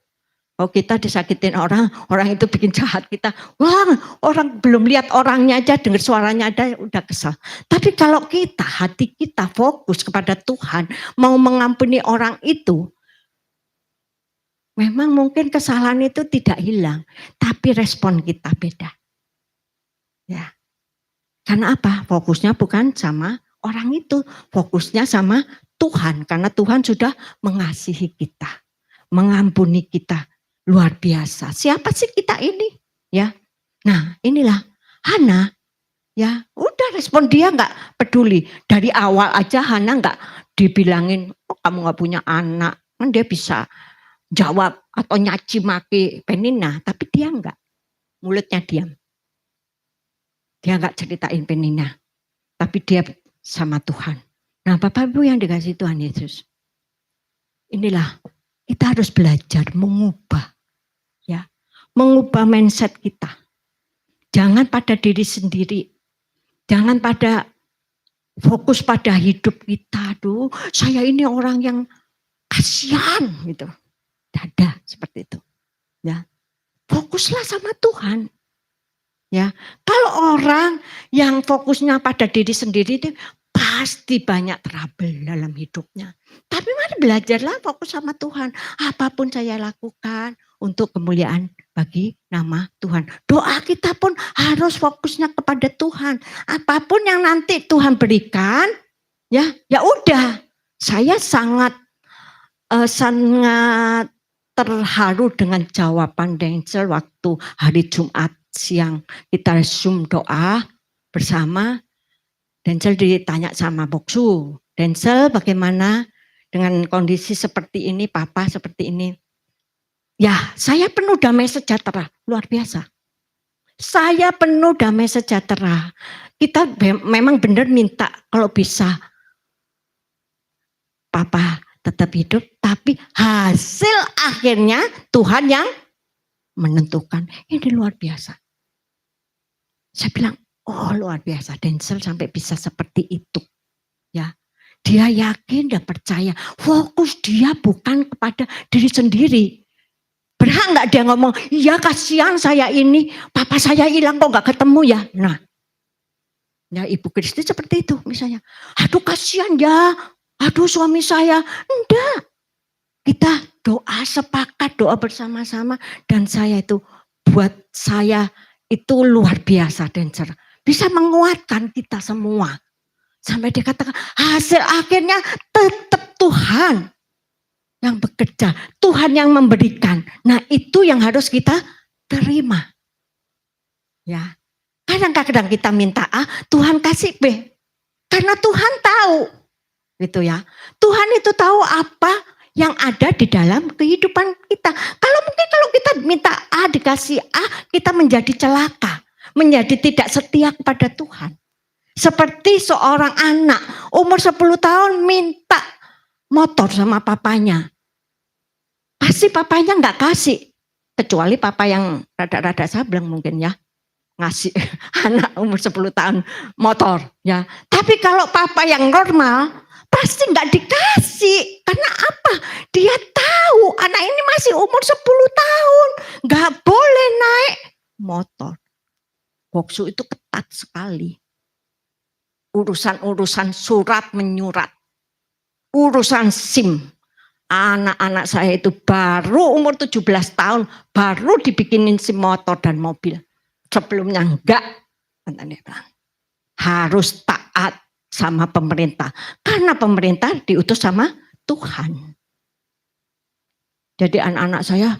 Kalau kita disakitin orang, orang itu bikin jahat kita, wah, orang belum lihat orangnya aja, dengar suaranya aja udah kesal. Tapi kalau kita, hati kita fokus kepada Tuhan, mau mengampuni orang itu, memang mungkin kesalahan itu tidak hilang, tapi respon kita beda. Ya. Karena apa? Fokusnya bukan sama orang itu, fokusnya sama Tuhan. Karena Tuhan sudah mengasihi kita, mengampuni kita, luar biasa. Siapa sih kita ini? Ya. Nah, inilah Hana. Ya, udah respon dia nggak peduli. Dari awal aja Hana nggak dibilangin, oh, kamu nggak punya anak. Kan dia bisa jawab atau nyaci maki Penina, tapi dia enggak. Mulutnya diam. Dia enggak ceritain Penina, tapi dia sama Tuhan. Nah, Bapak Ibu yang dikasih Tuhan Yesus, inilah kita harus belajar mengubah, ya, mengubah mindset kita. Jangan pada diri sendiri, jangan pada fokus pada hidup kita. Aduh, saya ini orang yang kasihan gitu. Ada seperti itu. Ya. Fokuslah sama Tuhan. Ya. Kalau orang yang fokusnya pada diri sendiri itu pasti banyak trouble dalam hidupnya. Tapi mari belajarlah fokus sama Tuhan. Apapun saya lakukan untuk kemuliaan bagi nama Tuhan. Doa kita pun harus fokusnya kepada Tuhan. Apapun yang nanti Tuhan berikan, ya udah. Saya sangat terharu dengan jawaban Denzel waktu hari Jumat siang kita Zoom doa bersama. Denzel ditanya sama Boksu, Denzel bagaimana dengan kondisi seperti ini, Papa seperti ini. Ya, saya penuh damai sejahtera, luar biasa. Saya penuh damai sejahtera. Kita memang benar minta kalau bisa Papa tetap hidup, tapi hasil akhirnya Tuhan yang menentukan. Ini luar biasa. Saya bilang, oh luar biasa, Denzel sampai bisa seperti itu. Ya, dia yakin dan percaya, fokus dia bukan kepada diri sendiri. Berhak nggak dia ngomong, iya kasihan saya ini, papa saya hilang kok nggak ketemu ya. Nah, ya Ibu Kristi seperti itu misalnya. Aduh kasihan ya, aduh suami saya. Enggak, kita doa sepakat, doa bersama-sama. Dan saya itu, buat saya itu luar biasa dan cerah. Bisa menguatkan kita semua. Sampai dia katakan, hasil akhirnya tetap Tuhan yang bekerja. Tuhan yang memberikan. Nah itu yang harus kita terima. Ya, kadang-kadang kita minta A, Tuhan kasih B. Karena Tuhan tahu. Gitu ya. Tuhan itu tahu apa yang ada di dalam kehidupan kita. Kalau mungkin kalau kita minta A dikasih A, kita menjadi celaka. Menjadi tidak setia kepada Tuhan. Seperti seorang anak umur 10 tahun minta motor sama papanya. Pasti papanya nggak kasih. Kecuali papa yang rada-rada sableng mungkin ya. Ngasih anak umur 10 tahun motor. Ya. Tapi kalau papa yang normal, pasti nggak dikasih. Karena apa? Dia tahu anak ini masih umur 10 tahun. Nggak boleh naik motor. Boksu itu ketat sekali. Urusan-urusan surat menyurat. Urusan SIM. Anak-anak saya itu baru umur 17 tahun. Baru dibikinin SIM motor dan mobil. Sebelumnya enggak. Harus taat sama pemerintah. Karena pemerintah diutus sama Tuhan. Jadi anak-anak saya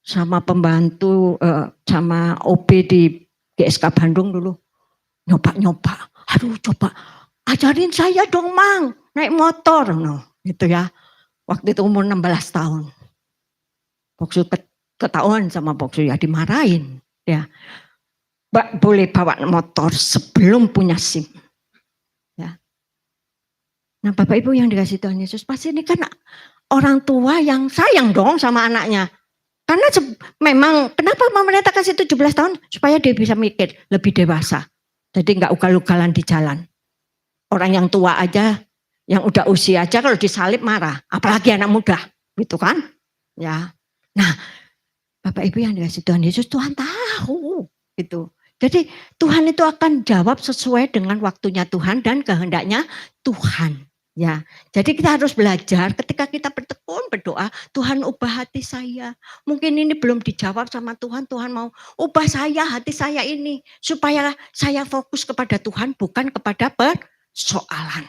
sama pembantu, sama OB di GSK Bandung dulu. Nyoba-nyoba. Aduh coba ajarin saya dong Mang naik motor. No, gitu ya. Waktu itu umur 16 tahun. Boksu ketahuan sama Boksu ya dimarahin. Ya. Mbak boleh bawa motor sebelum punya SIM. Ya. Nah Bapak Ibu yang dikasih Tuhan Yesus, pasti ini kan orang tua yang sayang dong sama anaknya. Karena memang kenapa pemerintah kasih 17 tahun? Supaya dia bisa mikir lebih dewasa. Jadi enggak ugal-ugalan di jalan. Orang yang tua aja, yang udah usia aja kalau disalib marah. Apalagi anak muda, gitu kan? Ya. Nah, Bapak Ibu yang dikasih Tuhan Yesus, Tuhan tahu. Gitu. Jadi Tuhan itu akan jawab sesuai dengan waktunya Tuhan dan kehendaknya Tuhan. Ya, jadi kita harus belajar ketika kita bertekun berdoa, Tuhan ubah hati saya. Mungkin ini belum dijawab sama Tuhan, Tuhan mau ubah saya, hati saya ini. Supaya saya fokus kepada Tuhan bukan kepada persoalan.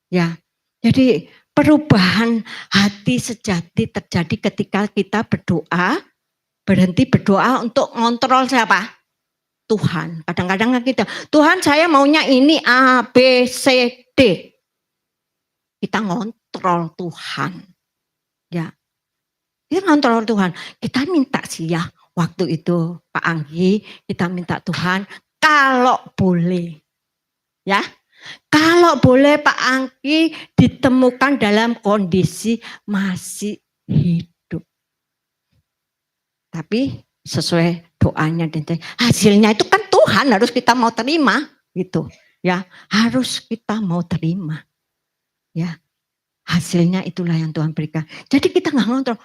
Ya, jadi perubahan hati sejati terjadi ketika kita berdoa, berhenti berdoa untuk ngontrol siapa? Tuhan. Kadang-kadang kita, Tuhan saya maunya ini A, B, C, D. Kita ngontrol Tuhan. Ya. Kita ngontrol Tuhan. Kita minta sih ya. Waktu itu Pak Anggi, kita minta Tuhan kalau boleh. Ya. Kalau boleh Pak Anggi ditemukan dalam kondisi masih hidup. Tapi sesuai doanya dan hasilnya itu kan Tuhan harus kita mau terima gitu. Ya, harus kita mau terima. Ya, hasilnya itulah yang Tuhan berikan. Jadi kita nggak ngontrol.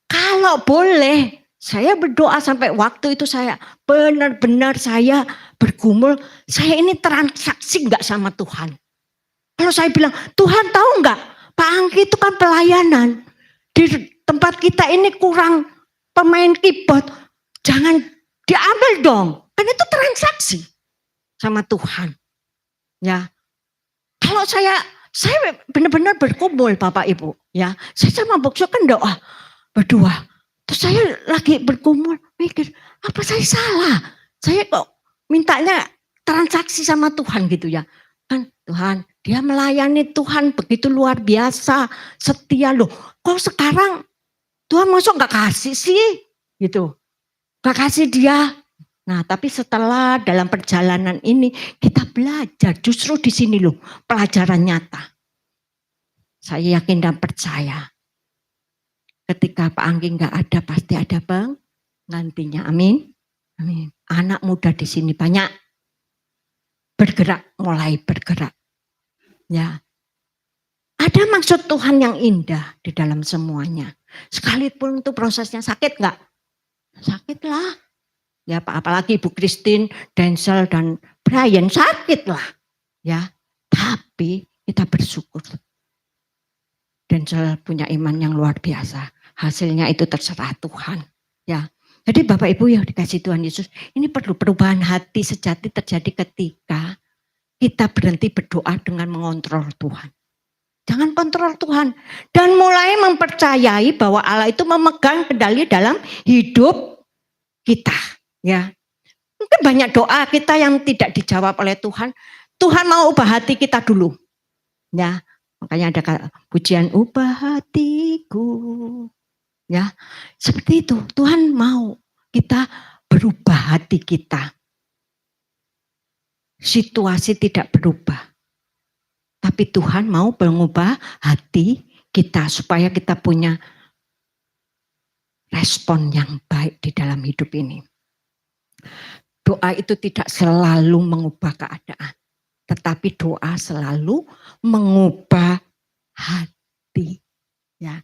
Kalau boleh, saya berdoa sampai waktu itu saya benar-benar saya bergumul. Saya ini transaksi nggak sama Tuhan. Kalau saya bilang, Tuhan tahu nggak, Pak Anggi itu kan pelayanan. Di tempat kita ini kurang pemain keyboard. Jangan diambil dong. Kan itu transaksi sama Tuhan. Ya, kalau saya benar-benar berkumpul Bapak Ibu, ya. Saya sama Boksu kan doa, berdua. Terus saya lagi berkumpul, mikir, apa saya salah? Saya kok mintanya transaksi sama Tuhan gitu ya. Kan Tuhan, dia melayani Tuhan begitu luar biasa, setia loh. Kok sekarang Tuhan masuk gak kasih sih? Gitu. Gak kasih dia. Nah, tapi setelah dalam perjalanan ini kita belajar justru di sini loh pelajaran nyata. Saya yakin dan percaya ketika Pak Anggi nggak ada pasti ada penggantinya. Amin. Amin. Anak muda di sini banyak. mulai bergerak. Ya, ada maksud Tuhan yang indah di dalam semuanya. Sekalipun itu prosesnya sakit nggak? Sakit lah. Ya, apalagi Ibu Christine, Denzel dan Brian sakit lah. Ya, tapi kita bersyukur. Denzel punya iman yang luar biasa. Hasilnya itu terserah Tuhan. Ya, jadi Bapak Ibu yang dikasih Tuhan Yesus, ini perlu perubahan hati sejati terjadi ketika kita berhenti berdoa dengan mengontrol Tuhan. Jangan kontrol Tuhan. Dan mulai mempercayai bahwa Allah itu memegang kendali dalam hidup kita. Ya, mungkin banyak doa kita yang tidak dijawab oleh Tuhan. Tuhan mau ubah hati kita dulu. Ya, makanya ada pujian ubah hatiku. Ya, seperti itu. Tuhan mau kita berubah hati kita. Situasi tidak berubah. Tapi Tuhan mau mengubah hati kita supaya kita punya respon yang baik di dalam hidup ini. Doa itu tidak selalu mengubah keadaan. Tetapi doa selalu mengubah hati. Ya.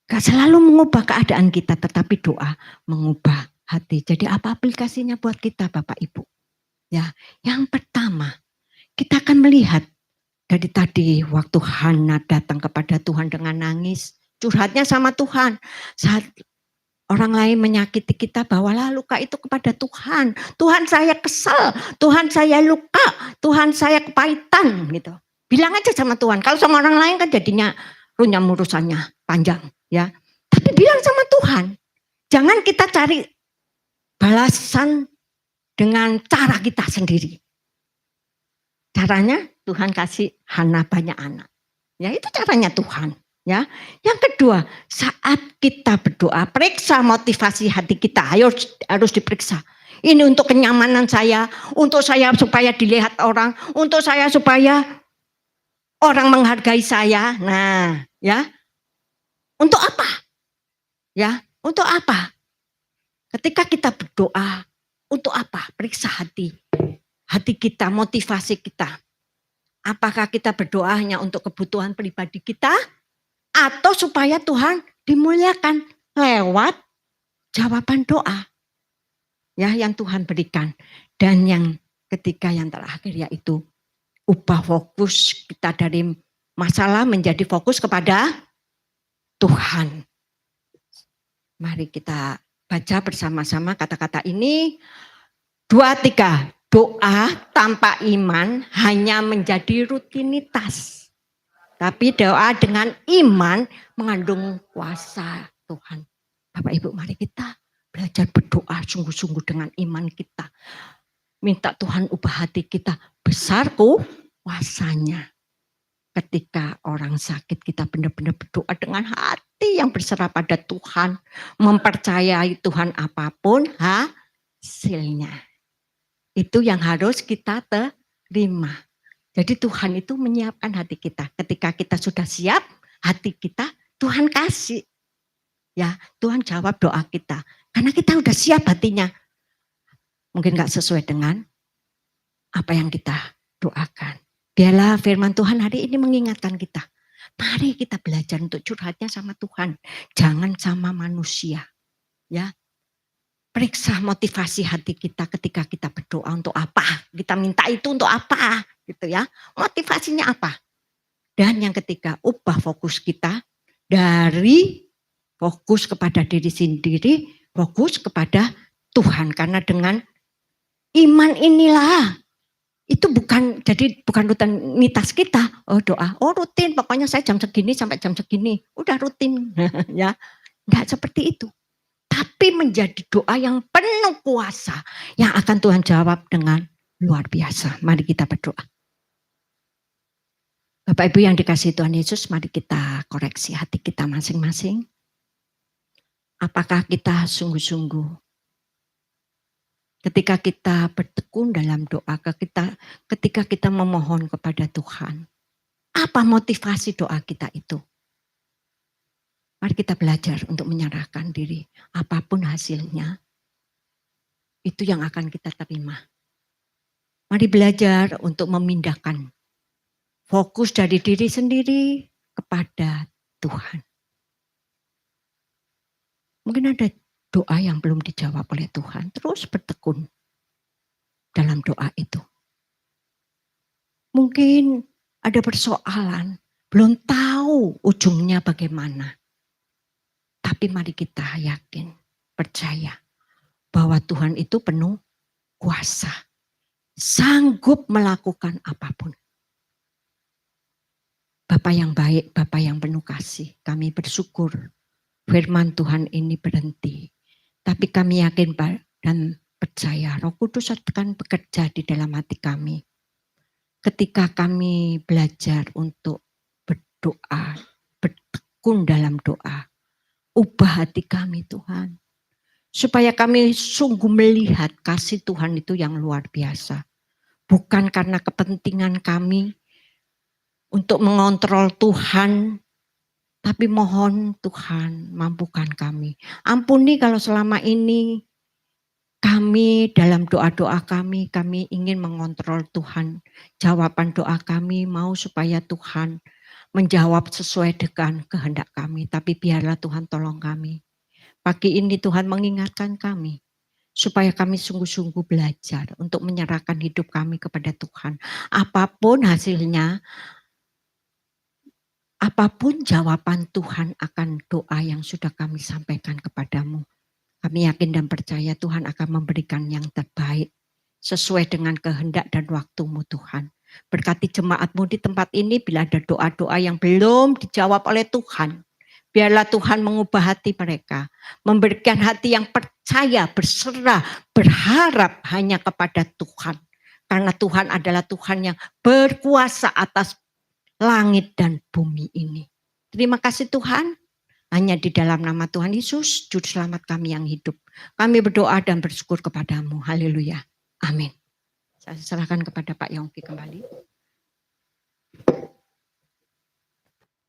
Gak selalu mengubah keadaan kita, tetapi doa mengubah hati. Jadi apa aplikasinya buat kita Bapak Ibu? Ya, yang pertama, kita akan melihat dari tadi waktu Hana datang kepada Tuhan dengan nangis, curhatnya sama Tuhan. Saat orang lain menyakiti kita, bawalah luka itu kepada Tuhan. Tuhan saya kesal, Tuhan saya luka, Tuhan saya kepahitan gitu. Bilang aja sama Tuhan. Kalau sama orang lain kan jadinya runyam urusannya panjang ya. Tapi bilang sama Tuhan. Jangan kita cari balasan dengan cara kita sendiri. Caranya Tuhan kasih Hana banyak anak. Ya itu caranya Tuhan. Ya. Yang kedua, saat kita berdoa, periksa motivasi hati kita. Harus diperiksa. Ini untuk kenyamanan saya, untuk saya supaya dilihat orang, untuk saya supaya orang menghargai saya. Nah, ya. Untuk apa? Ya, untuk apa? Ketika kita berdoa, untuk apa? Periksa hati. Hati kita, motivasi kita. Apakah kita berdoa hanya untuk kebutuhan pribadi kita atau supaya Tuhan dimuliakan lewat jawaban doa ya yang Tuhan berikan. Dan yang ketiga yang terakhir yaitu ubah fokus kita dari masalah menjadi fokus kepada Tuhan. Mari kita baca bersama-sama kata-kata ini. 2, 3. Doa tanpa iman hanya menjadi rutinitas. Tapi doa dengan iman mengandung kuasa Tuhan. Bapak Ibu mari kita belajar berdoa sungguh-sungguh dengan iman kita. Minta Tuhan ubah hati kita. Besar kuasanya. Ketika orang sakit kita benar-benar berdoa dengan hati yang berserah pada Tuhan. Mempercayai Tuhan apapun hasilnya. Itu yang harus kita terima. Jadi Tuhan itu menyiapkan hati kita. Ketika kita sudah siap, hati kita Tuhan kasih. Ya, Tuhan jawab doa kita. Karena kita udah siap hatinya. Mungkin gak sesuai dengan apa yang kita doakan. Biarlah firman Tuhan hari ini mengingatkan kita. Mari kita belajar untuk curhatnya sama Tuhan. Jangan sama manusia. Ya. Periksa motivasi hati kita ketika kita berdoa untuk apa. Kita minta itu untuk apa. Gitu ya. Motivasinya apa. Dan yang ketiga, ubah fokus kita dari fokus kepada diri sendiri, fokus kepada Tuhan. Karena dengan iman inilah, itu bukan rutinitas kita. Oh doa, oh rutin, pokoknya saya jam segini sampai jam segini. Udah rutin. Ya, enggak seperti itu. Tapi menjadi doa yang penuh kuasa yang akan Tuhan jawab dengan luar biasa. Mari kita berdoa. Bapak Ibu yang dikasihi Tuhan Yesus, mari kita koreksi hati kita masing-masing. Apakah kita sungguh-sungguh ketika kita bertekun dalam doa, ketika kita memohon kepada Tuhan, apa motivasi doa kita itu? Mari kita belajar untuk menyerahkan diri. Apapun hasilnya, itu yang akan kita terima. Mari belajar untuk memindahkan fokus dari diri sendiri kepada Tuhan. Mungkin ada doa yang belum dijawab oleh Tuhan, terus bertekun dalam doa itu. Mungkin ada persoalan, belum tahu ujungnya bagaimana. Tapi mari kita yakin, percaya bahwa Tuhan itu penuh kuasa, sanggup melakukan apapun. Bapa yang baik, Bapa yang penuh kasih, kami bersyukur firman Tuhan ini berhenti. Tapi kami yakin dan percaya Roh Kudus akan bekerja di dalam hati kami. Ketika kami belajar untuk berdoa, bertekun dalam doa, ubah hati kami Tuhan. Supaya kami sungguh melihat kasih Tuhan itu yang luar biasa. Bukan karena kepentingan kami untuk mengontrol Tuhan, tapi mohon Tuhan mampukan kami. Ampuni kalau selama ini kami dalam doa-doa kami ingin mengontrol Tuhan. Jawaban doa kami mau supaya Tuhan menjawab sesuai dengan kehendak kami. Tapi biarlah Tuhan tolong kami. Pagi ini Tuhan mengingatkan kami. Supaya kami sungguh-sungguh belajar untuk menyerahkan hidup kami kepada Tuhan. Apapun hasilnya, apapun jawaban Tuhan akan doa yang sudah kami sampaikan kepadamu. Kami yakin dan percaya Tuhan akan memberikan yang terbaik sesuai dengan kehendak dan waktumu Tuhan. Berkati jemaatmu di tempat ini bila ada doa-doa yang belum dijawab oleh Tuhan. Biarlah Tuhan mengubah hati mereka. Memberikan hati yang percaya, berserah, berharap hanya kepada Tuhan. Karena Tuhan adalah Tuhan yang berkuasa atas langit dan bumi ini. Terima kasih Tuhan. Hanya di dalam nama Tuhan Yesus, Juru Selamat kami yang hidup. Kami berdoa dan bersyukur kepadamu. Haleluya. Amin. Saya serahkan kepada Pak Yongki kembali.